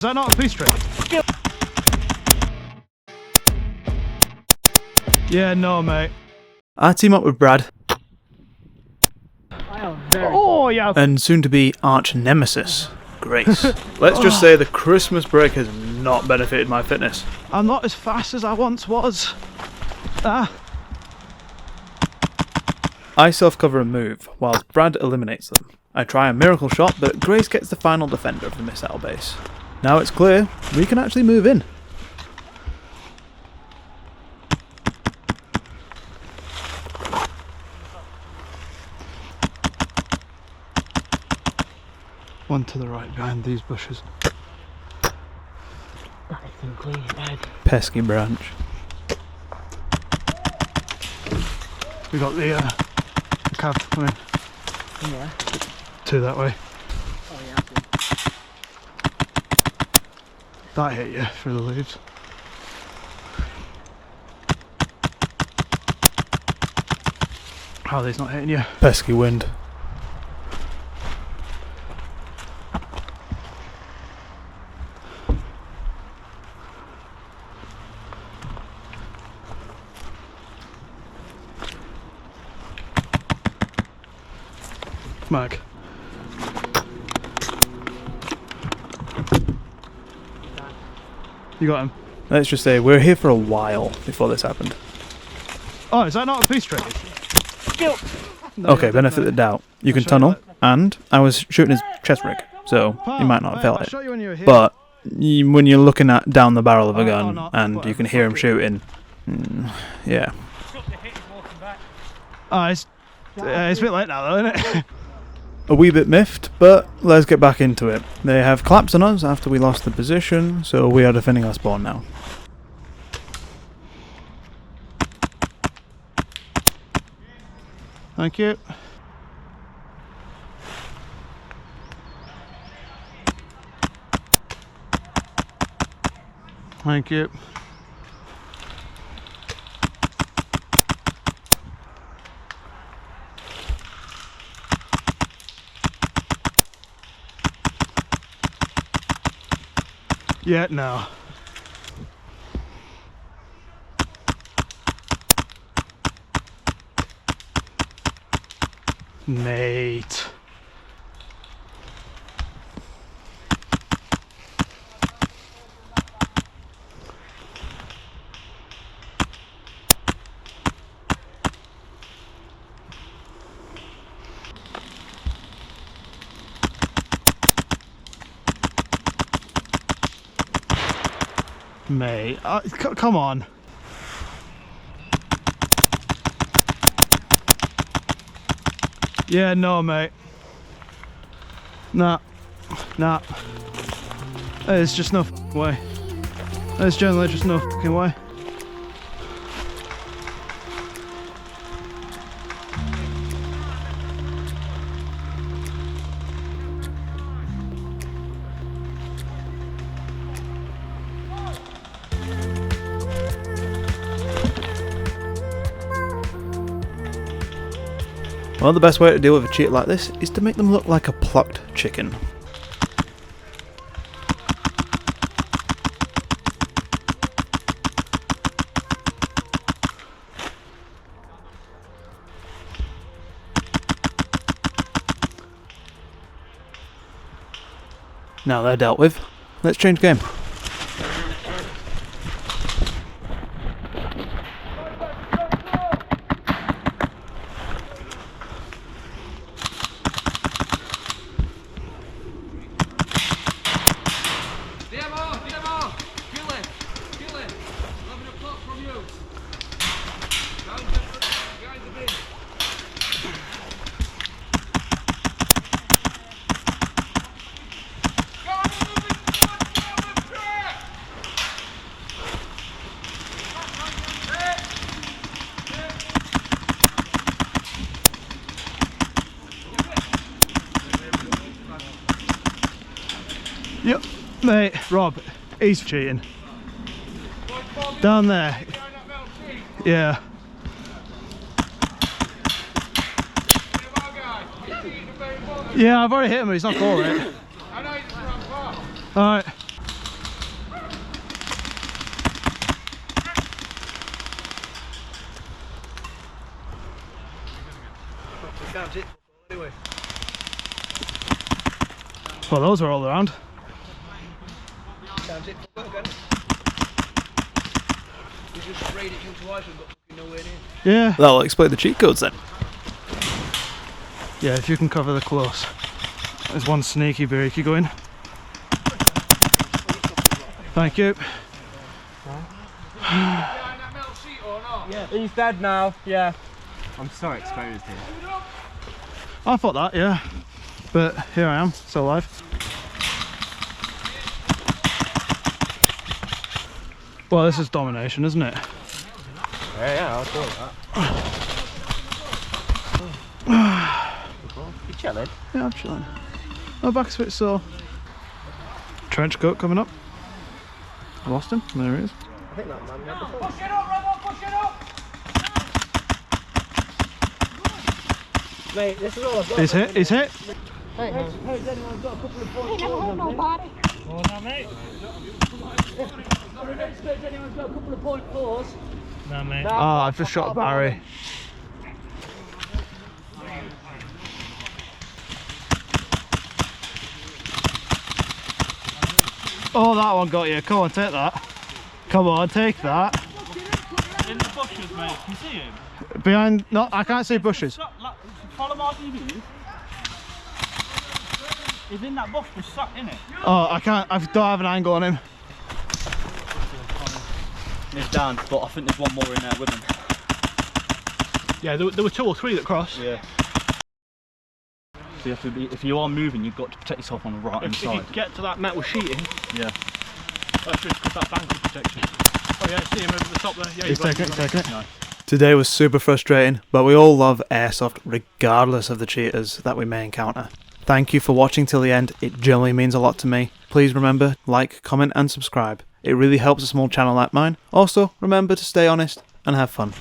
that not a police trick? Yeah, no, mate. I team up with Brad. Oh, yeah. And soon to be arch nemesis, Grace. Let's just say the Christmas break has not benefited my fitness. I'm not as fast as I once was. I self-cover and move, whilst Brad eliminates them. I try a miracle shot, but Grace gets the final defender of the missile base. Now it's clear, we can actually move in. One to the right behind these bushes. Nice and clean, Ed. Pesky branch. We got the cab coming. Yeah. Two that way. Oh yeah. That hit you through the leaves. How are these not hitting you? Pesky wind. Mag. You got him. Let's just say we're here for a while before this happened. Oh, is that not a police trick? No, Okay, benefit of the doubt. You can tunnel, and I was shooting his chest rig, so you might not have felt it. But when you're looking at down the barrel of a gun and you can hear him shooting, yeah. Oh, it's a bit late now though, isn't it? A wee bit miffed, but let's get back into it. They have collapsed on us after we lost the position, so we are defending our spawn now. Thank you. Thank you. Yeah, no. Mate. Mate, come on. Yeah, no, mate. Nah. There's just no f***ing way. There's generally just no f***ing way. Well, the best way to deal with a cheat like this is to make them look like a plucked chicken. Now they're dealt with, let's change game. Yep, mate, Rob, he's cheating. Down there. Yeah. Yeah, I've already hit him, but he's not calling it. Alright. Well, those are all around. Yeah. That'll explain the cheat codes then. Yeah, if you can cover the close. There's one sneaky breaky going. Thank you. Yeah, he's dead now. Yeah. I'm so exposed here. I thought that, yeah. But here I am, still alive. Well, this is domination, isn't it? Yeah, I'll call it that. You chilling? Yeah, I'm chilling. My back's a bit sore. Trench coat coming up. I lost him. There he is. I think that man had the phone. Push it up, Ramon, push it up! Mate, this is all I've got. He's hit, he's hit. Hey, has anyone got a couple of points? Never hold nobody. Oh, no, mate. Has anyone got a couple of point fours? No, mate. Oh, I've just shot Barry. Oh, that one got you. Come on, take that. Come on, take that. In the bushes, mate. Can you see him? Behind, no, I can't see bushes. Follow my TV. He's in that bush, just stuck in it. Oh, I can't, I don't have an angle on him. He's down, but I think there's one more in there with him. Yeah, there were 2 or 3 that crossed. Yeah. So you have to be, if you are moving, you've got to protect yourself on the right hand If you side. get to that metal sheeting, Yeah. that's just because that bank of protection. Oh yeah, see him over the top there. Yeah, He's taking it, taking it. No. Today was super frustrating, but we all love airsoft regardless of the cheaters that we may encounter. Thank you for watching till the end, it genuinely means a lot to me. Please remember, like, comment and subscribe. It really helps a small channel like mine. Also, remember to stay honest and have fun.